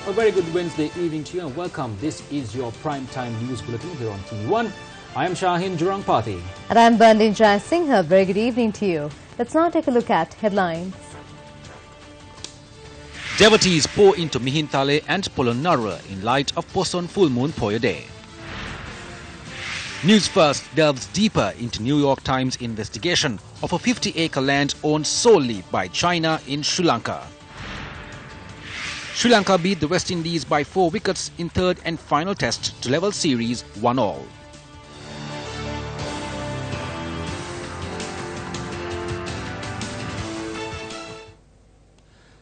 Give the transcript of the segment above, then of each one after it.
A very good Wednesday evening to you and welcome. This is your primetime news bulletin here on TV1. I am Shahin Jurangpati. And I am Bandin Jai Singh. Very good evening to you. Let's now take a look at headlines. Devotees pour into Mihintale and Polonnaruwa in light of Poson full moon Poya Day. News First delves deeper into New York Times investigation of a 50-acre land owned solely by China in Sri Lanka. Sri Lanka beat the West Indies by 4 wickets in third and final test to level series 1-1.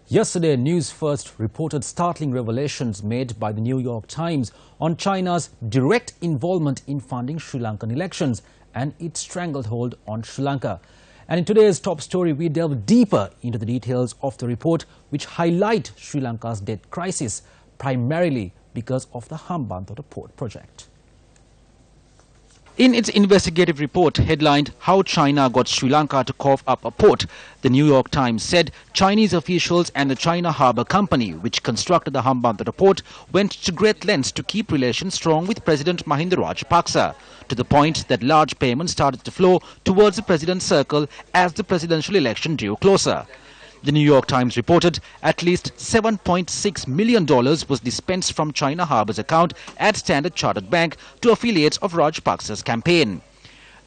Yesterday, News First reported startling revelations made by the New York Times on China's direct involvement in funding Sri Lankan elections and its stranglehold on Sri Lanka. And in today's top story, we delve deeper into the details of the report which highlight Sri Lanka's debt crisis, primarily because of the Hambantota port project. In its investigative report headlined How China Got Sri Lanka to Cough Up a Port, the New York Times said Chinese officials and the China Harbour Company, which constructed the Hambantota port, went to great lengths to keep relations strong with President Mahinda Rajapaksa, to the point that large payments started to flow towards the president's circle as the presidential election drew closer. The New York Times reported at least $7.6 million was dispensed from China Harbour's account at Standard Chartered Bank to affiliates of Rajapaksa's campaign.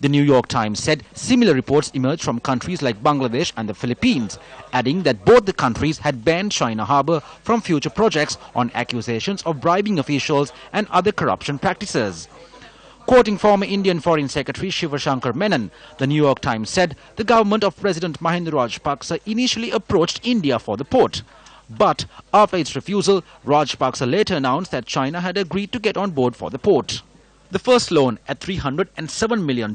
The New York Times said similar reports emerged from countries like Bangladesh and the Philippines, adding that both the countries had banned China Harbour from future projects on accusations of bribing officials and other corruption practices. Quoting former Indian Foreign Secretary Shivashankar Menon, the New York Times said the government of President Mahinda Rajapaksa initially approached India for the port. But after its refusal, Rajapaksa later announced that China had agreed to get on board for the port. The first loan at $307 million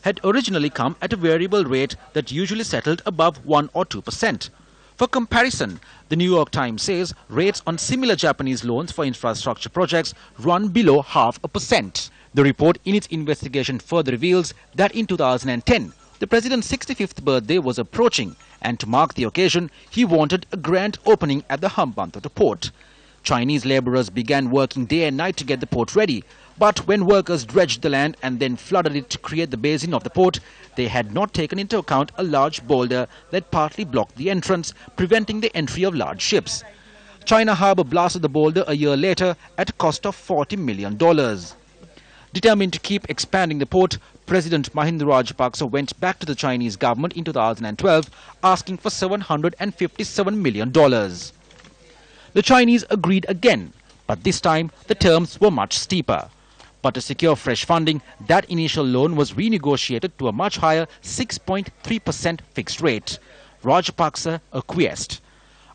had originally come at a variable rate that usually settled above 1 or 2%. For comparison, the New York Times says rates on similar Japanese loans for infrastructure projects run below 0.5%. The report in its investigation further reveals that in 2010, the president's 65th birthday was approaching, and to mark the occasion, he wanted a grand opening at the Hambantota port. Chinese laborers began working day and night to get the port ready, but when workers dredged the land and then flooded it to create the basin of the port, they had not taken into account a large boulder that partly blocked the entrance, preventing the entry of large ships. China Harbour blasted the boulder a year later at a cost of $40 million. Determined to keep expanding the port, President Mahinda Rajapaksa went back to the Chinese government in 2012, asking for $757 million. The Chinese agreed again, but this time the terms were much steeper. But to secure fresh funding, that initial loan was renegotiated to a much higher 6.3% fixed rate. Rajapaksa acquiesced.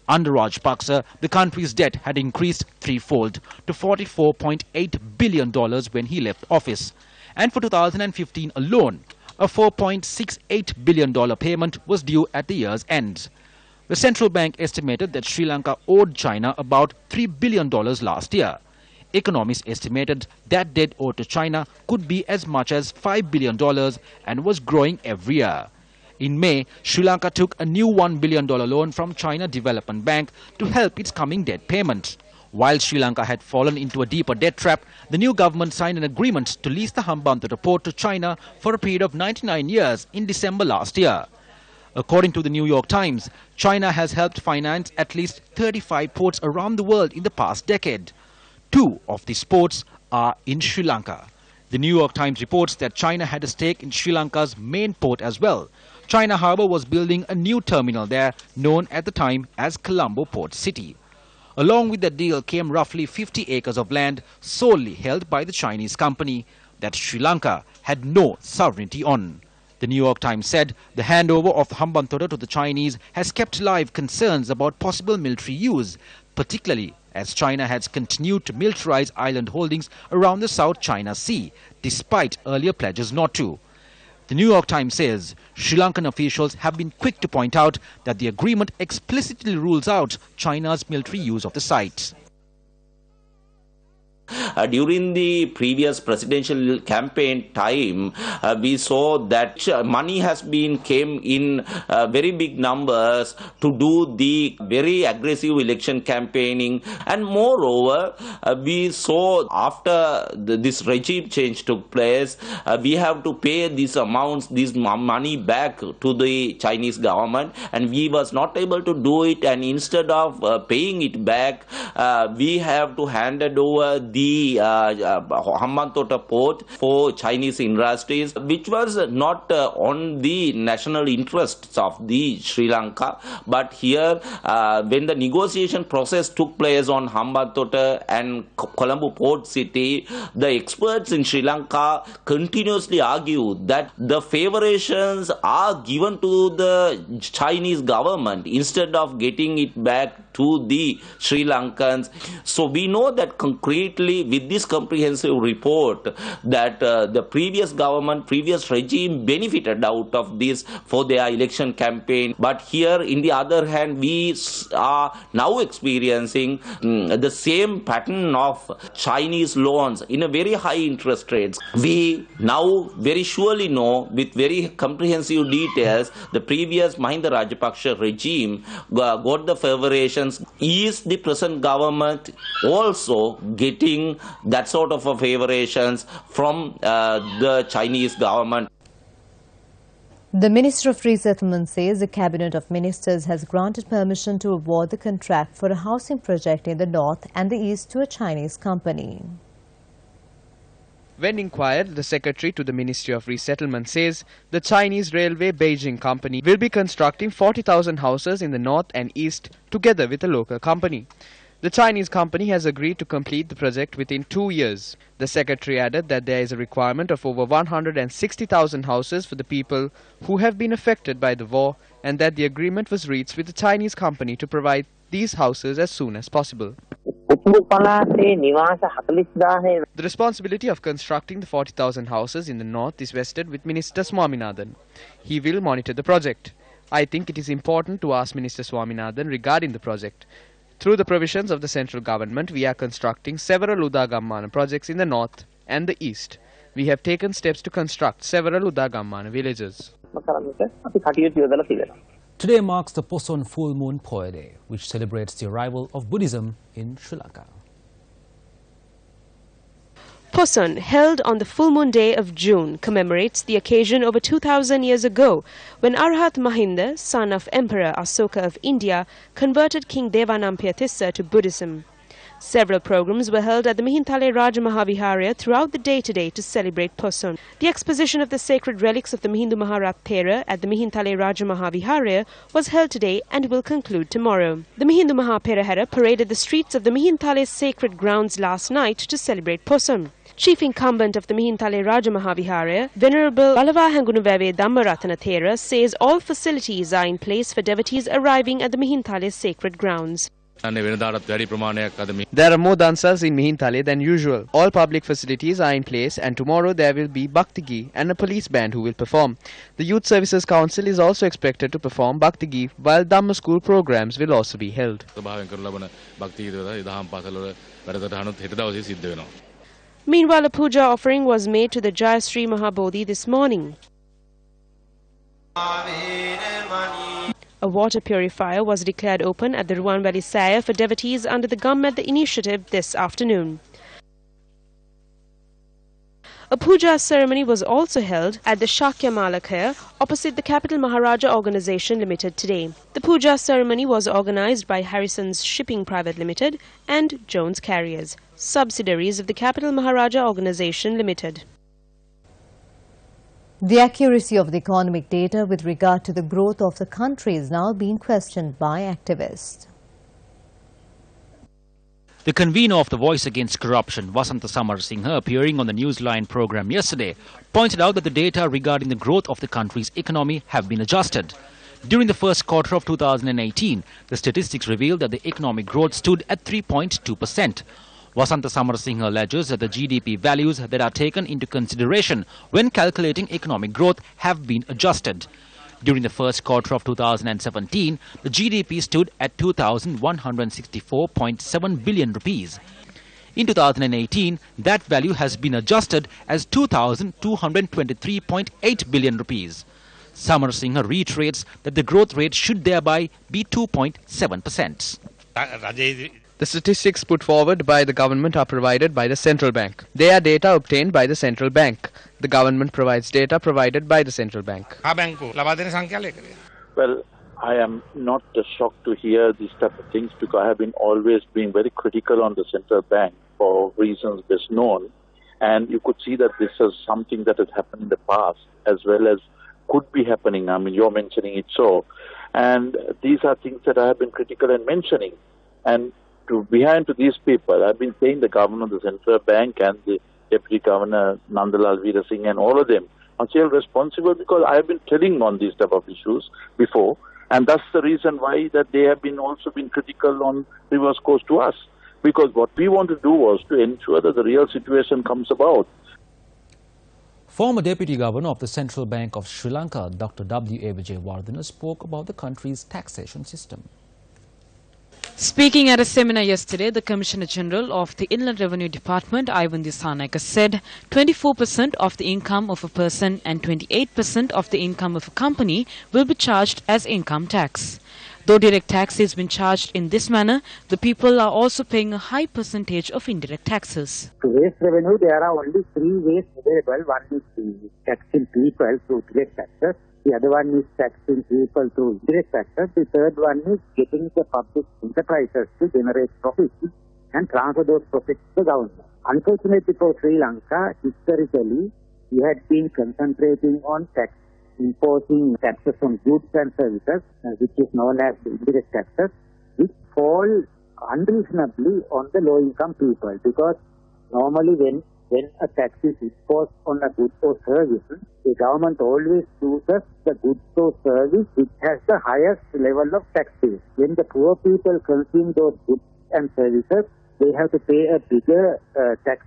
Under Rajapaksa, the country's debt had increased threefold to $44.8 billion when he left office. And for 2015 alone, a $4.68 billion payment was due at the year's end. The central bank estimated that Sri Lanka owed China about $3 billion last year. Economists estimated that debt owed to China could be as much as $5 billion and was growing every year. In May, Sri Lanka took a new $1 billion loan from China Development Bank to help its coming debt payment. While Sri Lanka had fallen into a deeper debt trap, the new government signed an agreement to lease the Hambantota port to China for a period of 99 years in December last year. According to the New York Times, China has helped finance at least 35 ports around the world in the past decade. 2 of these ports are in Sri Lanka. The New York Times reports that China had a stake in Sri Lanka's main port as well. China Harbour was building a new terminal there, known at the time as Colombo Port City. Along with that deal came roughly 50 acres of land solely held by the Chinese company that Sri Lanka had no sovereignty on. The New York Times said the handover of Hambantota to the Chinese has kept alive concerns about possible military use, particularly as China has continued to militarize island holdings around the South China Sea, despite earlier pledges not to. The New York Times says Sri Lankan officials have been quick to point out that the agreement explicitly rules out China's military use of the site. during the previous presidential campaign time, we saw that money has been came in very big numbers to do the very aggressive election campaigning, and moreover, we saw after this regime change took place, we have to pay these amounts, this money back to the Chinese government, and we was not able to do it, and instead of paying it back, we have to hand it over the Hambantota port for Chinese industries, which was not on the national interests of the Sri Lanka. But here, when the negotiation process took place on Hambantota and Colombo port city, the experts in Sri Lanka continuously argue that the favorations are given to the Chinese government instead of getting it back to the Sri Lankans. So we know that concretely with this comprehensive report that the previous government, previous regime benefited out of this for their election campaign. But here, in the other hand, we are now experiencing the same pattern of Chinese loans in a very high interest rates. We now very surely know with very comprehensive details the previous Mahinda Rajapaksa regime got the favorations. Is the present government also getting that sort of a favorations from the Chinese government? The Minister of Resettlement says the Cabinet of Ministers has granted permission to award the contract for a housing project in the north and the east to a Chinese company. When inquired, the Secretary to the Ministry of Resettlement says the Chinese Railway Beijing company will be constructing 40,000 houses in the north and east together with a local company. The Chinese company has agreed to complete the project within 2 years. The Secretary added that there is a requirement of over 160,000 houses for the people who have been affected by the war, and that the agreement was reached with the Chinese company to provide these houses as soon as possible. The responsibility of constructing the 40,000 houses in the north is vested with Minister Swaminathan. He will monitor the project. I think it is important to ask Minister Swaminathan regarding the project. Through the provisions of the central government, we are constructing several Udagammana projects in the north and the east. We have taken steps to construct several Udagammana villages. Today marks the Poson Full Moon Poya Day, which celebrates the arrival of Buddhism in Sri Lanka. Poson, held on the full moon day of June, commemorates the occasion over 2,000 years ago when Arhat Mahinda, son of Emperor Asoka of India, converted King Devanampaya Tissa to Buddhism. Several programs were held at the Mihintale Raja Mahaviharya throughout the day today to celebrate Poson. The exposition of the sacred relics of the Mihindu Maharat Thera at the Mihintale Raja Mahaviharya was held today and will conclude tomorrow. The Mihindu Mahaperahara paraded the streets of the Mihintale sacred grounds last night to celebrate Poson. Chief incumbent of the Mihintale Raja Mahaviharya, Venerable Balava Hangunuvave Dhammaratana Thera, says all facilities are in place for devotees arriving at the Mihintale sacred grounds. There are more dansas in Mihintale than usual. All public facilities are in place, and tomorrow there will be Bhakti Gi and a police band who will perform. The Youth Services Council is also expected to perform Bhakti Gi, while Dhamma school programs will also be held. Meanwhile, a puja offering was made to the Jayasri Mahabodhi this morning. A water purifier was declared open at the Ruwan Valley Saya for devotees under the Gammed initiative this afternoon. A puja ceremony was also held at the Shakya Malakaya opposite the Capital Maharaja Organization Limited today. The puja ceremony was organized by Harrison's Shipping Private Limited and Jones Carriers, subsidiaries of the Capital Maharaja Organization Limited. The accuracy of the economic data with regard to the growth of the country is now being questioned by activists. The convener of the Voice Against Corruption, Vasanta Samarasinghe, appearing on the Newsline program yesterday, pointed out that the data regarding the growth of the country's economy have been adjusted. During the first quarter of 2018, the statistics revealed that the economic growth stood at 3.2%. Vasanta Samarasinghe alleges that the GDP values that are taken into consideration when calculating economic growth have been adjusted. During the first quarter of 2017, the GDP stood at 2,164.7 billion rupees. In 2018, that value has been adjusted as 2,223.8 billion rupees. Samar Singh reiterates that the growth rate should thereby be 2.7%. The statistics put forward by the government are provided by the central bank. They are data obtained by the central bank. The government provides data provided by the central bank. Well, I am not shocked to hear these type of things because I have been always being very critical on the central bank for reasons best known. And you could see that this is something that has happened in the past as well as could be happening. I mean, you're mentioning it so. And these are things that I have been critical in mentioning. And behind to these people, I've been saying the governor of the central bank and the deputy governor, Nandalal Veera Singh, and all of them are still responsible because I have been telling on these type of issues before. And that's the reason why that they have been also been critical on reverse course to us. Because what we want to do was to ensure that the real situation comes about. Former Deputy Governor of the Central Bank of Sri Lanka, Dr. W.A. Vijayawardena, spoke about the country's taxation system. Speaking at a seminar yesterday, the Commissioner General of the Inland Revenue Department, Ivan Dissanayake, said 24% of the income of a person and 28% of the income of a company will be charged as income tax. Though direct tax has been charged in this manner, the people are also paying a high percentage of indirect taxes. To raise revenue, there are only three ways available. One is taxing people through direct taxes. The other one is taxing people through indirect taxes. The third one is getting the public enterprises to generate profits and transfer those profits to the government. Unfortunately for Sri Lanka, historically, we had been concentrating on imposing taxes on goods and services, which is known as indirect taxes, which fall unreasonably on the low-income people. Because normally when a tax is imposed on a good or service, the government always chooses the goods or service which has the highest level of tax base. When the poor people consume those goods and services, they have to pay a bigger tax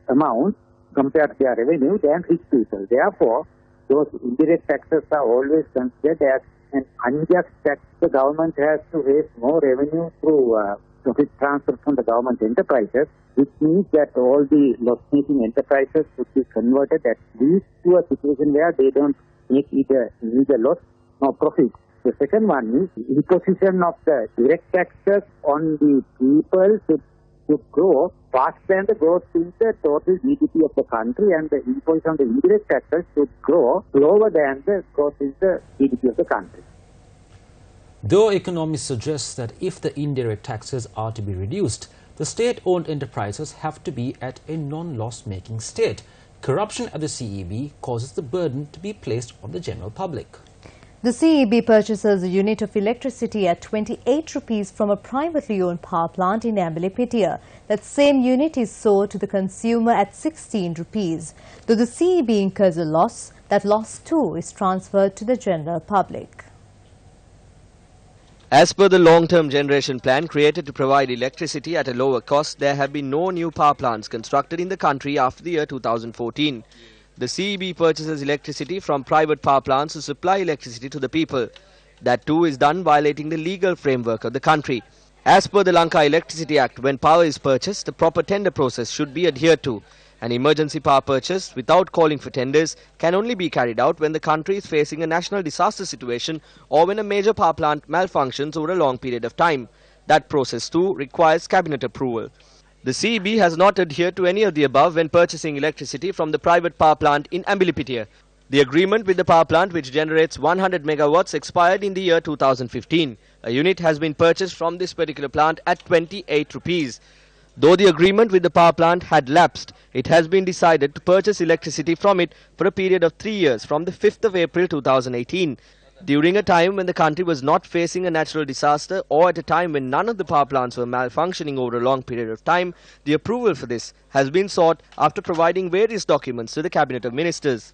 amount compared to their revenue than rich people. Therefore, those indirect taxes are always considered as an unjust tax. The government has to raise more revenue through profit transfer from the government enterprises, which means that all the loss-making enterprises should be converted at least to a situation where they don't make either loss nor profit. The second one is imposition of the direct taxes on the people should grow faster than the growth in the total GDP of the country, and the imposition on the indirect taxes should grow slower than the growth in the GDP of the country. Though economists suggest that if the indirect taxes are to be reduced, the state-owned enterprises have to be at a non-loss-making state. Corruption at the CEB causes the burden to be placed on the general public. The CEB purchases a unit of electricity at 28 rupees from a privately owned power plant in Ambilipitia. That same unit is sold to the consumer at 16 rupees. Though the CEB incurs a loss, that loss too is transferred to the general public. As per the long-term generation plan created to provide electricity at a lower cost, there have been no new power plants constructed in the country after the year 2014. The CEB purchases electricity from private power plants to supply electricity to the people. That too is done violating the legal framework of the country. As per the Lanka Electricity Act, when power is purchased, the proper tender process should be adhered to. An emergency power purchase without calling for tenders can only be carried out when the country is facing a national disaster situation or when a major power plant malfunctions over a long period of time. That process too requires cabinet approval. The CEB has not adhered to any of the above when purchasing electricity from the private power plant in Ambilipitia. The agreement with the power plant, which generates 100 megawatts, expired in the year 2015. A unit has been purchased from this particular plant at 28 rupees. Though the agreement with the power plant had lapsed, it has been decided to purchase electricity from it for a period of 3 years from the 5th of April 2018. During a time when the country was not facing a natural disaster or at a time when none of the power plants were malfunctioning over a long period of time, the approval for this has been sought after providing various documents to the Cabinet of Ministers.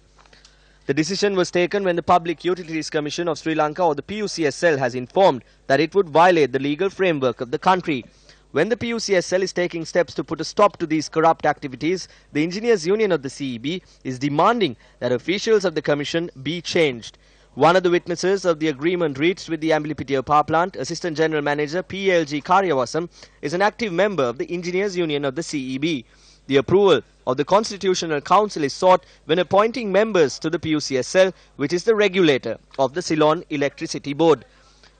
The decision was taken when the Public Utilities Commission of Sri Lanka, or the PUCSL, has informed that it would violate the legal framework of the country. When the PUCSL is taking steps to put a stop to these corrupt activities, the Engineers Union of the CEB is demanding that officials of the Commission be changed. One of the witnesses of the agreement reached with the Amblipitia Power Plant, Assistant General Manager PLG Karyavasam, is an active member of the Engineers Union of the CEB. The approval of the Constitutional Council is sought when appointing members to the PUCSL, which is the regulator of the Ceylon Electricity Board.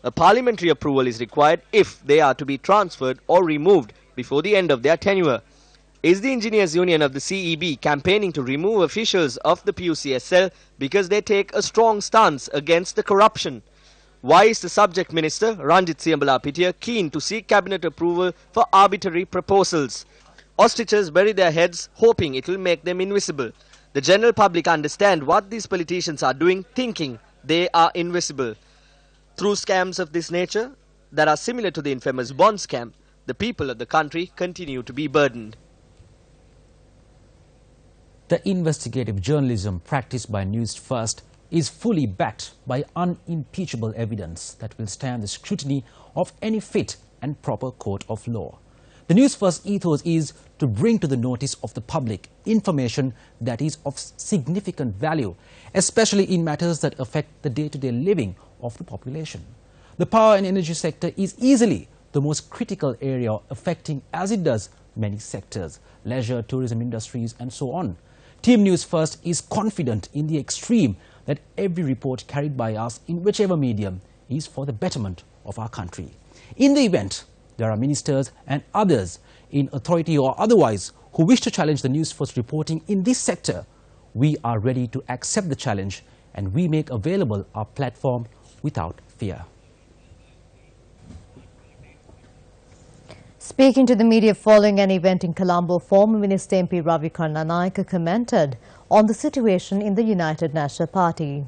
A parliamentary approval is required if they are to be transferred or removed before the end of their tenure. Is the Engineers Union of the CEB campaigning to remove officials of the PUCSL because they take a strong stance against the corruption? Why is the subject minister, Ranjit Siambalapitiya, keen to seek cabinet approval for arbitrary proposals? Ostriches bury their heads, hoping it will make them invisible. The general public understand what these politicians are doing, thinking they are invisible. Through scams of this nature, that are similar to the infamous bond scam, the people of the country continue to be burdened. The investigative journalism practiced by Newsfirst is fully backed by unimpeachable evidence that will stand the scrutiny of any fit and proper court of law. The Newsfirst ethos is to bring to the notice of the public information that is of significant value, especially in matters that affect the day-to-day living of the population. The power and energy sector is easily the most critical area affecting, as it does, many sectors, leisure, tourism industries and so on. Team Newsfirst is confident in the extreme that every report carried by us in whichever medium is for the betterment of our country. In the event there are ministers and others in authority or otherwise who wish to challenge the Newsfirst reporting in this sector, we are ready to accept the challenge and we make available our platform without fear. Speaking to the media following an event in Colombo, former Minister MP Ravi Karnanayaka commented on the situation in the United National Party.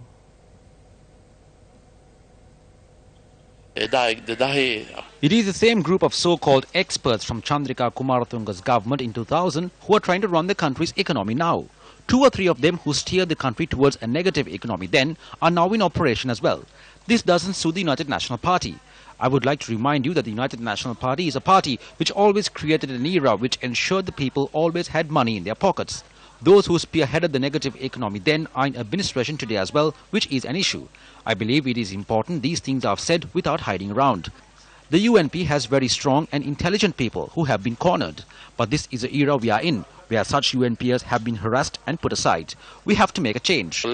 It is the same group of so-called experts from Chandrika Kumaratunga's government in 2000 who are trying to run the country's economy now. 2 or 3 of them who steered the country towards a negative economy then are now in operation as well. This doesn't suit the United National Party. I would like to remind you that the United National Party is a party which always created an era which ensured the people always had money in their pockets. Those who spearheaded the negative economy then are in administration today as well, which is an issue. I believe it is important these things are said without hiding around. The UNP has very strong and intelligent people who have been cornered. But this is the era we are in, where such UNPers have been harassed and put aside. We have to make a change.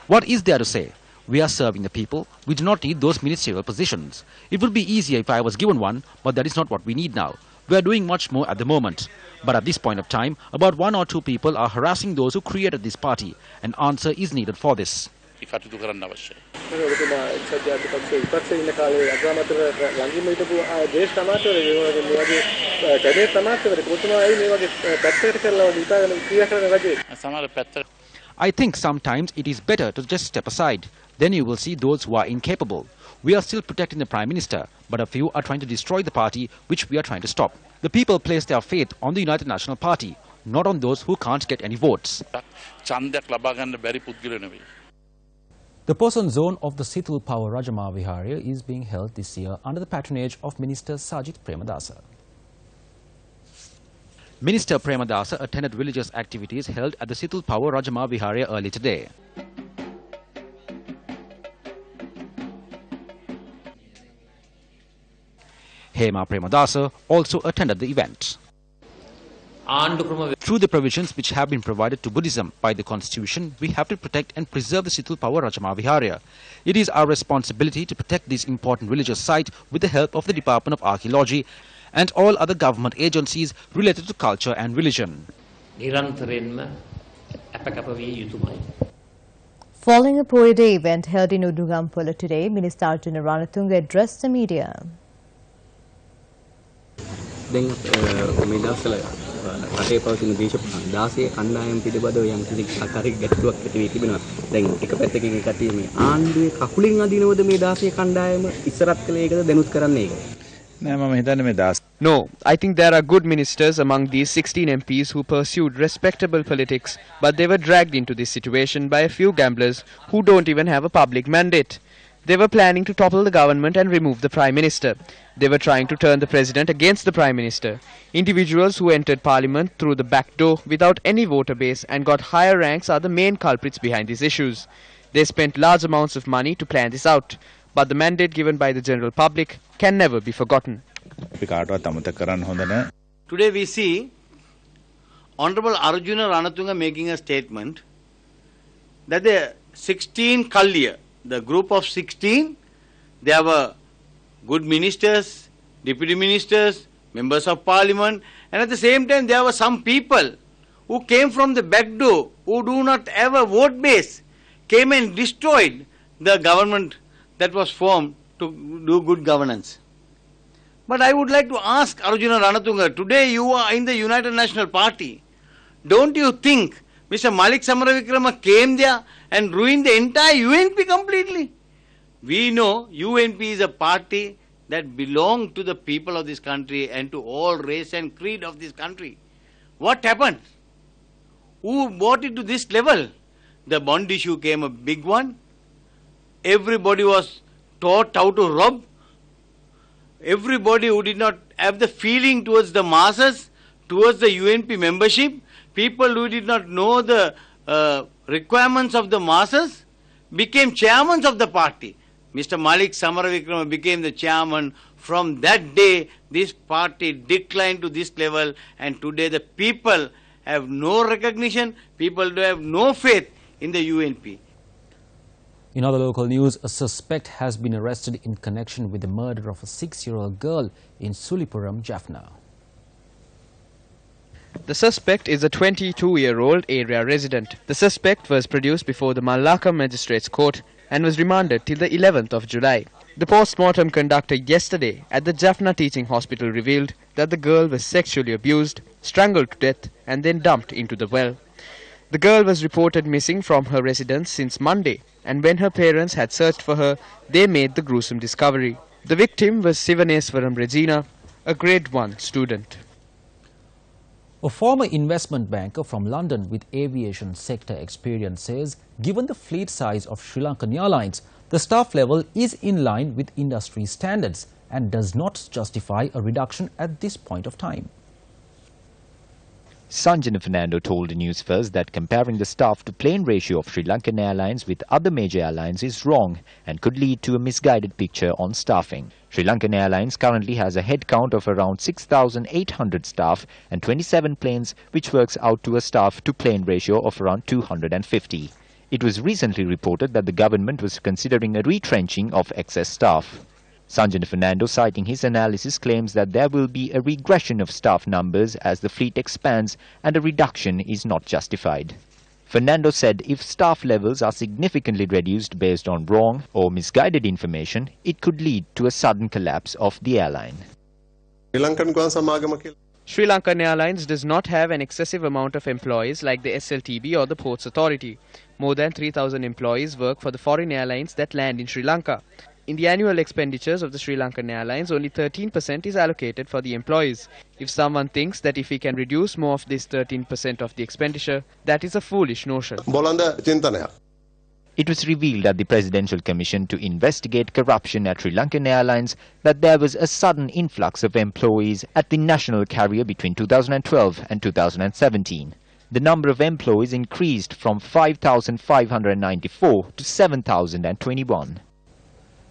What is there to say? We are serving the people. We do not need those ministerial positions. It would be easier if I was given one, but that is not what we need now. We are doing much more at the moment. But at this point of time, about 1 or 2 people are harassing those who created this party. An answer is needed for this. I think sometimes it is better to just step aside. Then you will see those who are incapable. We are still protecting the Prime Minister, but a few are trying to destroy the party, which we are trying to stop. The people place their faith on the United National Party, not on those who can't get any votes. The Poson zone of the Sithul Power Rajama Viharya is being held this year under the patronage of Minister Sajith Premadasa. Minister Premadasa attended religious activities held at the Sithul Power Rajama Viharya early today. Hema Premadasa also attended the event. Through the provisions which have been provided to Buddhism by the Constitution, we have to protect and preserve the Sithul Power Rajama Viharya. It is our responsibility to protect this important religious site with the help of the Department of Archaeology and all other government agencies related to culture and religion. Following a Poya Day event held in Udugampola today, Minister Arjuna Ranatunga addressed the media. රටේ පවතින දේශපාලන 16 කණ්ඩායම් පිළිබඳව යම් කිසි ආකාරයක ගැටලුවක් ඇති වී තිබෙනවා. දැන් එක පැත්තකින් කට්ටිය මේ ආණ්ඩුවේ කකුලින් අදිනවද මේ 16 කණ්ඩායම ඉස්සරත් කළේ ඒකද දැනුත් කරන්නේ ඒකද? නෑ මම හිතන්නේ මේ 16. No, I think there are good ministers among these 16 MPs who pursued respectable politics, but they were dragged into this situation by a few gamblers who don't even have a public mandate. They were planning to topple the government and remove the Prime Minister. They were trying to turn the President against the Prime Minister. Individuals who entered Parliament through the back door without any voter base and got higher ranks are the main culprits behind these issues. They spent large amounts of money to plan this out. But the mandate given by the general public can never be forgotten. Today we see Honorable Arjuna Ranatunga making a statement that the 16 Kalliya, the group of 16, they were good ministers, deputy ministers, members of parliament, and at the same time there were some people who came from the back door, who do not have a vote base, came and destroyed the government that was formed to do good governance. But I would like to ask Arjuna Ranatunga, today you are in the United National Party. Don't you think Mr. Malik Samaravikrama came there and ruined the entire UNP completely? We know UNP is a party that belongs to the people of this country and to all race and creed of this country. What happened? Who brought it to this level? The bond issue came a big one. Everybody was taught how to rob. Everybody who did not have the feeling towards the masses, towards the UNP membership, people who did not know the requirements of the masses, became chairmen of the party. Mr. Malik Samaravikrama became the chairman. From that day, this party declined to this level, and today the people have no recognition, people have no faith in the UNP. In other local news, a suspect has been arrested in connection with the murder of a 6-year-old girl in Sulipuram, Jaffna. The suspect is a 22-year-old area resident. The suspect was produced before the Lanka Magistrates Court and was remanded till the 11th of July. The post-mortem conducted yesterday at the Jaffna Teaching Hospital revealed that the girl was sexually abused, strangled to death and then dumped into the well. The girl was reported missing from her residence since Monday, and when her parents had searched for her, they made the gruesome discovery. The victim was Sivaneswaram Regina, a grade 1 student. A former investment banker from London with aviation sector experience says, given the fleet size of Sri Lankan Airlines, the staff level is in line with industry standards and does not justify a reduction at this point of time. Sanjana Fernando told Newsfirst that comparing the staff to plane ratio of Sri Lankan Airlines with other major airlines is wrong and could lead to a misguided picture on staffing. Sri Lankan Airlines currently has a headcount of around 6,800 staff and 27 planes, which works out to a staff to plane ratio of around 250. It was recently reported that the government was considering a retrenching of excess staff. Sanjana Fernando, citing his analysis, claims that there will be a regression of staff numbers as the fleet expands and a reduction is not justified. Fernando said if staff levels are significantly reduced based on wrong or misguided information, it could lead to a sudden collapse of the airline. Sri Lankan Airlines does not have an excessive amount of employees like the SLTB or the Ports Authority. More than 3,000 employees work for the foreign airlines that land in Sri Lanka. In the annual expenditures of the Sri Lankan Airlines, only 13% is allocated for the employees. If someone thinks that if he can reduce more of this 13% of the expenditure, that is a foolish notion. It was revealed at the Presidential Commission to investigate corruption at Sri Lankan Airlines that there was a sudden influx of employees at the national carrier between 2012 and 2017. The number of employees increased from 5,594 to 7,021.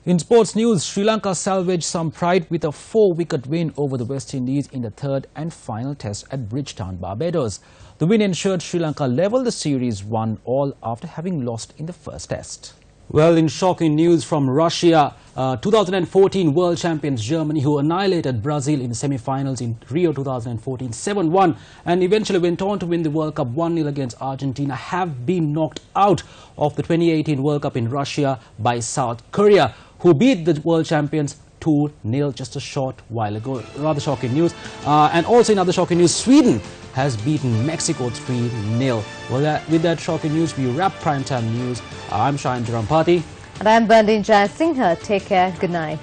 In sports news, Sri Lanka salvaged some pride with a 4-wicket win over the West Indies in the third and final test at Bridgetown, Barbados. The win ensured Sri Lanka levelled the series 1-all after having lost in the first test. Well, in shocking news from Russia, 2014 world champions Germany, who annihilated Brazil in the semi-finals in Rio 2014 7-1 and eventually went on to win the World Cup 1-0 against Argentina, have been knocked out of the 2018 World Cup in Russia by South Korea, who beat the world champions 2-0 just a short while ago. Rather shocking news. And also in other shocking news, Sweden has beaten Mexico 3-0. Well, with that shocking news, we wrap Primetime News. I'm Shayan Jarampati. And I'm Bandin Jayasinghe. Take care. Good night.